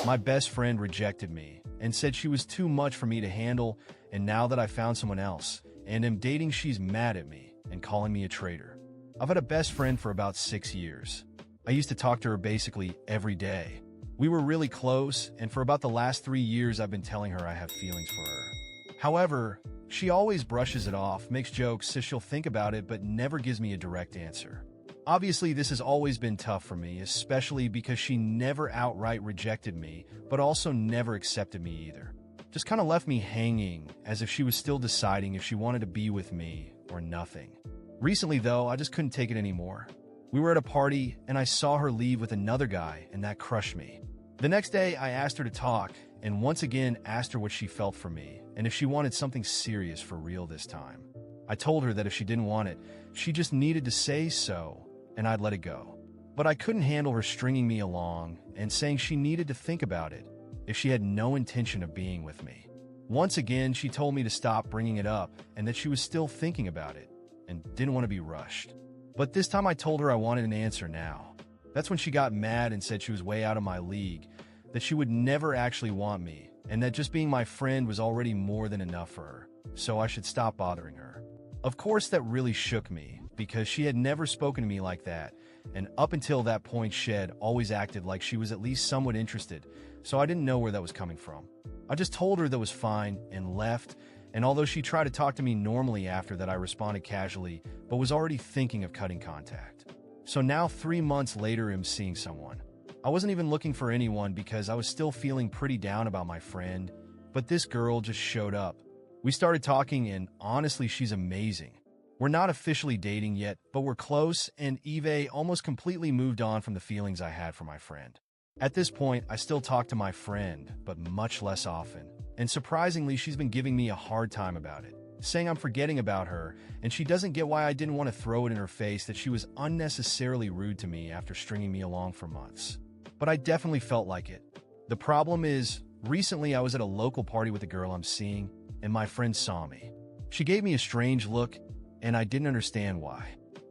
My best friend rejected me and said she was too much for me to handle, and now that I found someone else and am dating, she's mad at me and calling me a traitor. I've had a best friend for about 6 years. I used to talk to her basically every day. We were really close, and for about the last 3 years I've been telling her I have feelings for her. However, she always brushes it off, makes jokes, says she'll think about it, but never gives me a direct answer. Obviously, this has always been tough for me, especially because she never outright rejected me, but also never accepted me either. Just kind of left me hanging, as if she was still deciding if she wanted to be with me or nothing. Recently, though, I just couldn't take it anymore. We were at a party, and I saw her leave with another guy, and that crushed me. The next day, I asked her to talk, and once again asked her what she felt for me, and if she wanted something serious for real this time. I told her that if she didn't want it, she just needed to say so, and I'd let it go. But I couldn't handle her stringing me along and saying she needed to think about it if she had no intention of being with me. Once again, she told me to stop bringing it up and that she was still thinking about it and didn't want to be rushed. But this time I told her I wanted an answer now. That's when she got mad and said she was way out of my league, that she would never actually want me, and that just being my friend was already more than enough for her, so I should stop bothering her. Of course, that really shook me, because she had never spoken to me like that, and up until that point she had always acted like she was at least somewhat interested, so I didn't know where that was coming from. I just told her that was fine and left, and although she tried to talk to me normally after that, I responded casually, but was already thinking of cutting contact. So now 3 months later, I'm seeing someone. I wasn't even looking for anyone because I was still feeling pretty down about my friend, but this girl just showed up. We started talking, and honestly, she's amazing. We're not officially dating yet, but we're close, and Eve almost completely moved on from the feelings I had for my friend. At this point, I still talk to my friend, but much less often. And surprisingly, she's been giving me a hard time about it, saying I'm forgetting about her, and she doesn't get why I didn't want to throw it in her face that she was unnecessarily rude to me after stringing me along for months. But I definitely felt like it. The problem is, recently I was at a local party with a girl I'm seeing, and my friend saw me. She gave me a strange look, and I didn't understand why.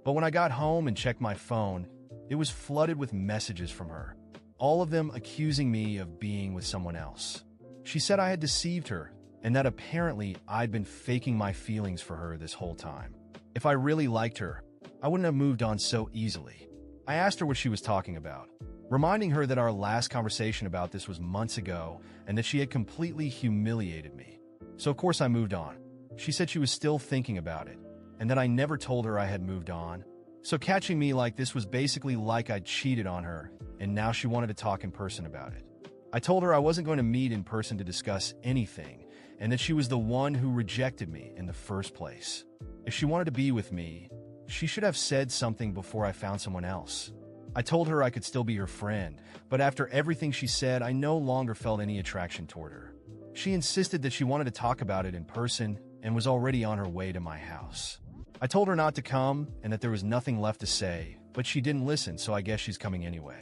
But when I got home and checked my phone, it was flooded with messages from her, all of them accusing me of being with someone else. She said I had deceived her, and that apparently I'd been faking my feelings for her this whole time. If I really liked her, I wouldn't have moved on so easily. I asked her what she was talking about, reminding her that our last conversation about this was months ago and that she had completely humiliated me. So of course I moved on. She said she was still thinking about it, and that I never told her I had moved on. So catching me like this was basically like I'd cheated on her, and now she wanted to talk in person about it. I told her I wasn't going to meet in person to discuss anything, and that she was the one who rejected me in the first place. If she wanted to be with me, she should have said something before I found someone else. I told her I could still be her friend, but after everything she said, I no longer felt any attraction toward her. She insisted that she wanted to talk about it in person and was already on her way to my house. I told her not to come and that there was nothing left to say, but she didn't listen, so I guess she's coming anyway.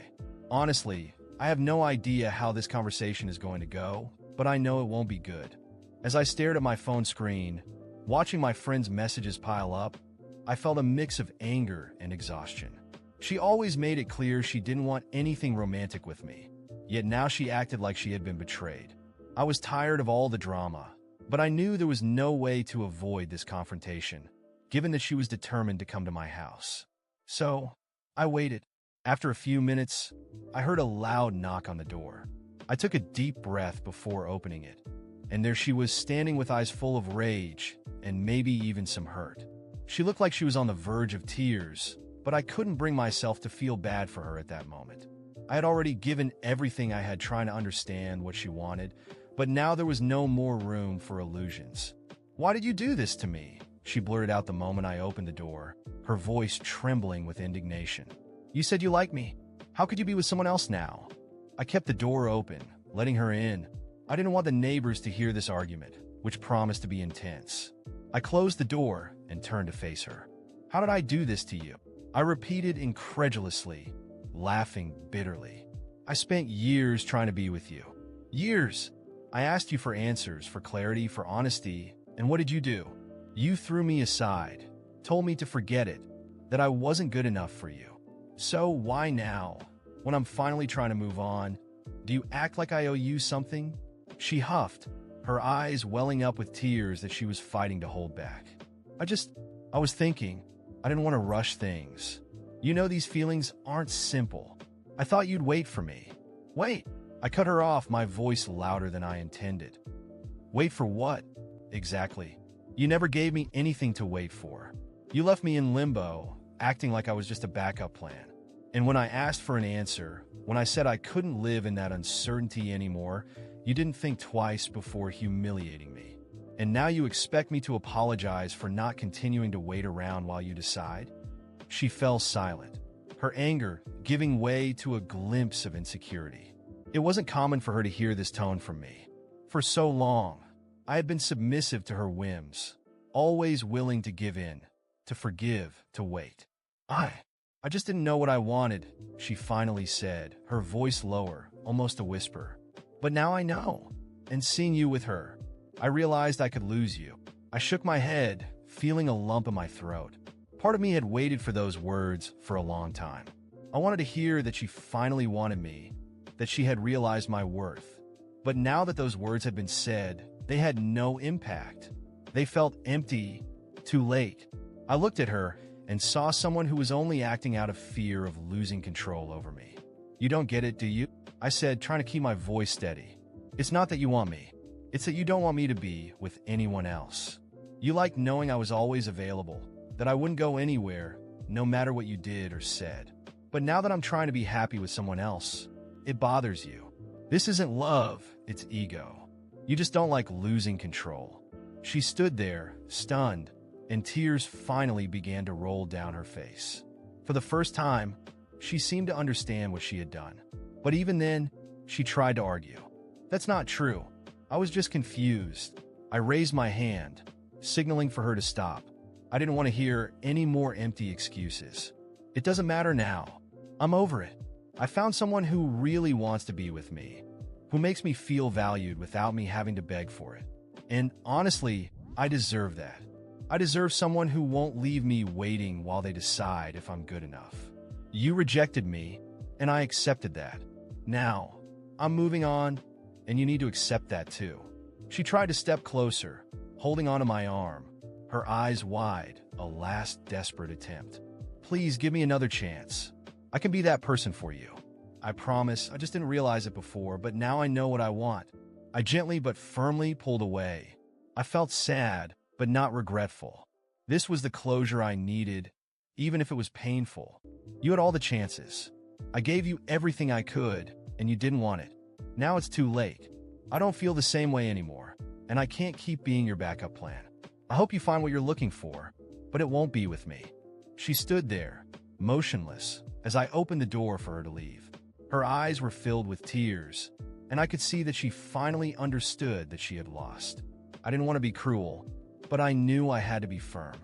Honestly, I have no idea how this conversation is going to go, but I know it won't be good. As I stared at my phone screen, watching my friend's messages pile up, I felt a mix of anger and exhaustion. She always made it clear she didn't want anything romantic with me, yet now she acted like she had been betrayed. I was tired of all the drama, but I knew there was no way to avoid this confrontation, given that she was determined to come to my house. So, I waited. After a few minutes, I heard a loud knock on the door. I took a deep breath before opening it, and there she was standing with eyes full of rage and maybe even some hurt. She looked like she was on the verge of tears, but I couldn't bring myself to feel bad for her at that moment. I had already given everything I had trying to understand what she wanted, but now there was no more room for illusions. "Why did you do this to me?" she blurted out the moment I opened the door, her voice trembling with indignation. "You said you liked me. How could you be with someone else now?" I kept the door open, letting her in. I didn't want the neighbors to hear this argument, which promised to be intense. I closed the door and turned to face her. "How did I do this to you?" I repeated incredulously, laughing bitterly. "I spent years trying to be with you. Years. I asked you for answers, for clarity, for honesty, and what did you do? You threw me aside, told me to forget it, that I wasn't good enough for you. So why now, when I'm finally trying to move on, Do you act like I owe you something? She huffed, her eyes welling up with tears that she was fighting to hold back. I was thinking, I didn't want to rush things. You know these feelings aren't simple. I thought you'd wait for me. Wait. I cut her off, my voice louder than I intended. Wait for what? Exactly. You never gave me anything to wait for. You left me in limbo, acting like I was just a backup plan. And when I asked for an answer, when I said I couldn't live in that uncertainty anymore, you didn't think twice before humiliating me. And now you expect me to apologize for not continuing to wait around while you decide? She fell silent, her anger giving way to a glimpse of insecurity. It wasn't common for her to hear this tone from me. For so long, I had been submissive to her whims, always willing to give in, to forgive, to wait. I just didn't know what I wanted, she finally said, her voice lower, almost a whisper. But now I know. And seeing you with her, I realized I could lose you. I shook my head, feeling a lump in my throat. Part of me had waited for those words for a long time. I wanted to hear that she finally wanted me, that she had realized my worth. But now that those words had been said, they had no impact. They felt empty, too late. I looked at her and saw someone who was only acting out of fear of losing control over me. You don't get it, do you? I said, trying to keep my voice steady. It's not that you want me. It's that you don't want me to be with anyone else. You like knowing I was always available, that I wouldn't go anywhere, no matter what you did or said. But now that I'm trying to be happy with someone else, it bothers you. This isn't love, it's ego. You just don't like losing control. She stood there, stunned, and tears finally began to roll down her face. For the first time, she seemed to understand what she had done. But even then, she tried to argue. That's not true. I was just confused. I raised my hand, signaling for her to stop. I didn't want to hear any more empty excuses. It doesn't matter now. I'm over it. I found someone who really wants to be with me, who makes me feel valued without me having to beg for it. And honestly, I deserve that. I deserve someone who won't leave me waiting while they decide if I'm good enough. You rejected me, and I accepted that. Now, I'm moving on, and you need to accept that too. She tried to step closer, holding onto my arm, her eyes wide, a last desperate attempt. Please give me another chance. I can be that person for you. I promise. I just didn't realize it before, but now I know what I want. I gently but firmly pulled away. I felt sad, but not regretful. This was the closure I needed, even if it was painful. You had all the chances. I gave you everything I could, and you didn't want it. Now it's too late. I don't feel the same way anymore, and I can't keep being your backup plan. I hope you find what you're looking for, but it won't be with me. She stood there, motionless, as I opened the door for her to leave. Her eyes were filled with tears, and I could see that she finally understood that she had lost. I didn't want to be cruel, but I knew I had to be firm.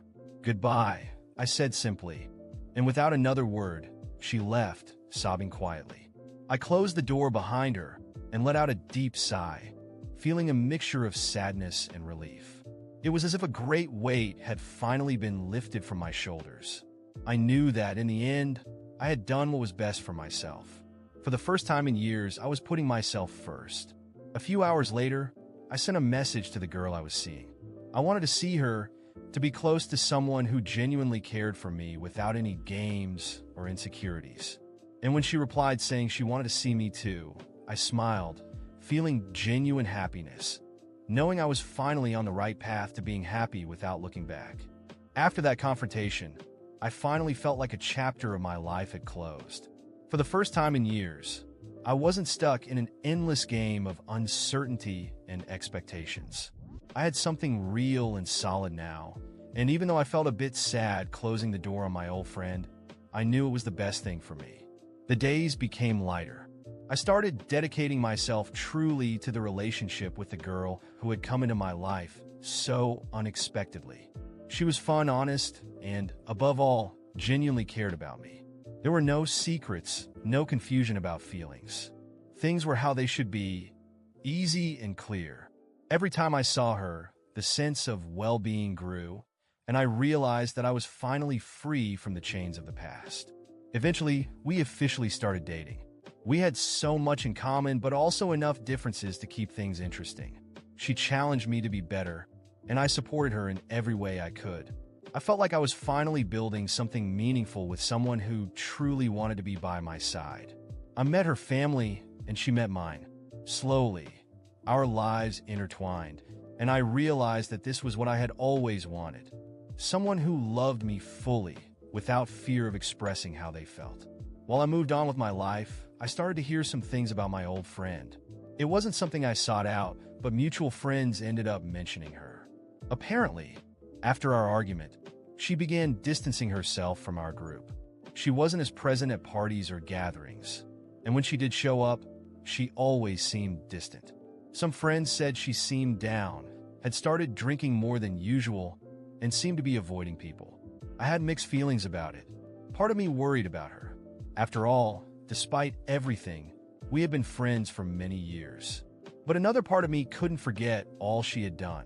Goodbye, I said simply, and without another word, she left, sobbing quietly. I closed the door behind her and let out a deep sigh, feeling a mixture of sadness and relief. It was as if a great weight had finally been lifted from my shoulders. I knew that, in the end, I had done what was best for myself. For the first time in years, I was putting myself first. A few hours later, I sent a message to the girl I was seeing. I wanted to see her, to be close to someone who genuinely cared for me without any games or insecurities. And when she replied saying she wanted to see me too, I smiled, feeling genuine happiness, knowing I was finally on the right path to being happy without looking back. After that confrontation, I finally felt like a chapter of my life had closed. For the first time in years, I wasn't stuck in an endless game of uncertainty and expectations. I had something real and solid now, and even though I felt a bit sad closing the door on my old friend, I knew it was the best thing for me. The days became lighter. I started dedicating myself truly to the relationship with the girl who had come into my life so unexpectedly. She was fun, honest, and, above all, genuinely cared about me. There were no secrets, no confusion about feelings. Things were how they should be, easy and clear. Every time I saw her, the sense of well-being grew, and I realized that I was finally free from the chains of the past. Eventually, we officially started dating. We had so much in common, but also enough differences to keep things interesting. She challenged me to be better, and I supported her in every way I could. I felt like I was finally building something meaningful with someone who truly wanted to be by my side. I met her family, and she met mine. Slowly, our lives intertwined, and I realized that this was what I had always wanted. Someone who loved me fully, without fear of expressing how they felt. While I moved on with my life, I started to hear some things about my old friend. It wasn't something I sought out, but mutual friends ended up mentioning her. Apparently, after our argument, she began distancing herself from our group. She wasn't as present at parties or gatherings, and when she did show up, she always seemed distant. Some friends said she seemed down, had started drinking more than usual, and seemed to be avoiding people. I had mixed feelings about it. Part of me worried about her. After all, despite everything, we had been friends for many years. But another part of me couldn't forget all she had done,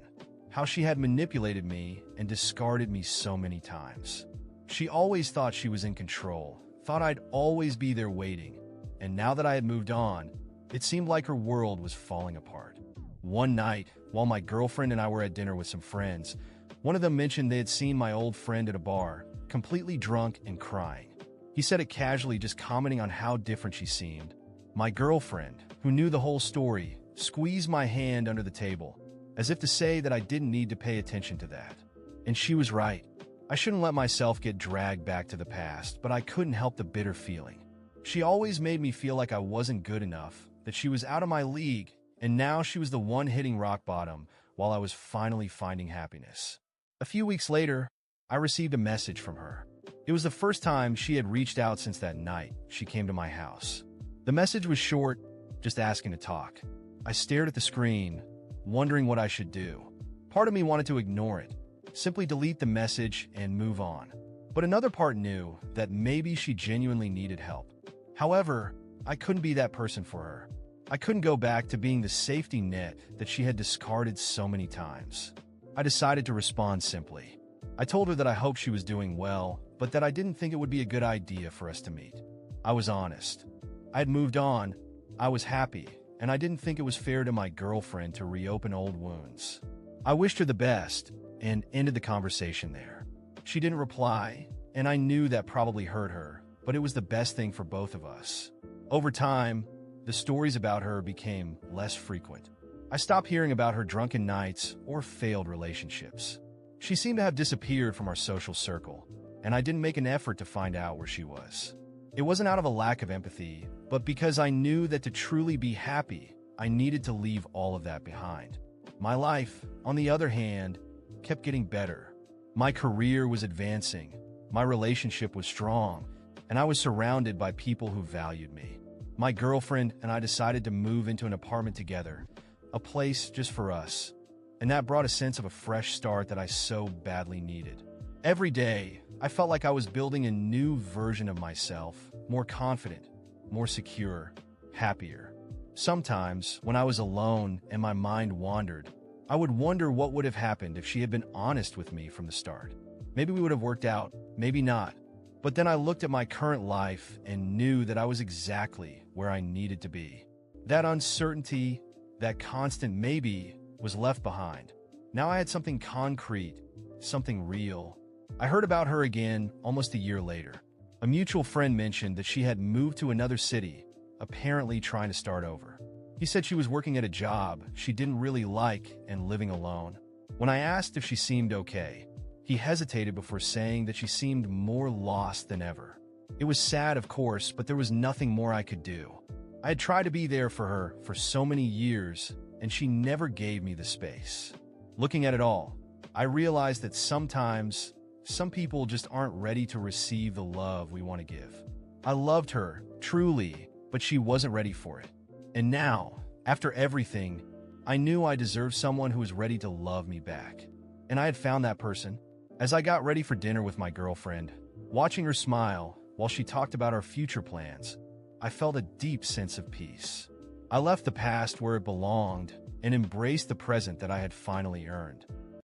how she had manipulated me and discarded me so many times. She always thought she was in control, thought I'd always be there waiting, and now that I had moved on, it seemed like her world was falling apart. One night, while my girlfriend and I were at dinner with some friends, one of them mentioned they had seen my old friend at a bar, completely drunk and crying. He said it casually, just commenting on how different she seemed. My girlfriend, who knew the whole story, squeezed my hand under the table, as if to say that I didn't need to pay attention to that. And she was right. I shouldn't let myself get dragged back to the past, but I couldn't help the bitter feeling. She always made me feel like I wasn't good enough, that she was out of my league, and now she was the one hitting rock bottom while I was finally finding happiness. A few weeks later, I received a message from her. It was the first time she had reached out since that night she came to my house. The message was short, just asking to talk. I stared at the screen, wondering what I should do. Part of me wanted to ignore it, simply delete the message and move on. But another part knew that maybe she genuinely needed help. However, I couldn't be that person for her. I couldn't go back to being the safety net that she had discarded so many times. I decided to respond simply. I told her that I hoped she was doing well, but that I didn't think it would be a good idea for us to meet. I was honest. I had moved on, I was happy, and I didn't think it was fair to my girlfriend to reopen old wounds. I wished her the best and ended the conversation there. She didn't reply, and I knew that probably hurt her, but it was the best thing for both of us. Over time, the stories about her became less frequent. I stopped hearing about her drunken nights or failed relationships. She seemed to have disappeared from our social circle, and I didn't make an effort to find out where she was. It wasn't out of a lack of empathy, but because I knew that to truly be happy, I needed to leave all of that behind. My life, on the other hand, kept getting better. My career was advancing, my relationship was strong, and I was surrounded by people who valued me. My girlfriend and I decided to move into an apartment together, a place just for us, and that brought a sense of a fresh start that I so badly needed. Every day, I felt like I was building a new version of myself, more confident, more secure, happier. Sometimes, when I was alone and my mind wandered, I would wonder what would have happened if she had been honest with me from the start. Maybe we would have worked out, maybe not. But then I looked at my current life and knew that I was exactly where I needed to be. That uncertainty, that constant maybe, was left behind. Now I had something concrete, something real. I heard about her again almost a year later. A mutual friend mentioned that she had moved to another city, apparently trying to start over. He said she was working at a job she didn't really like and living alone. When I asked if she seemed okay, he hesitated before saying that she seemed more lost than ever. It was sad, of course, but there was nothing more I could do. I had tried to be there for her for so many years, and she never gave me the space. Looking at it all, I realized that sometimes some people just aren't ready to receive the love we want to give. I loved her, truly, but she wasn't ready for it. And now, after everything, I knew I deserved someone who was ready to love me back. And I had found that person. As I got ready for dinner with my girlfriend, watching her smile while she talked about our future plans, I felt a deep sense of peace. I left the past where it belonged and embraced the present that I had finally earned.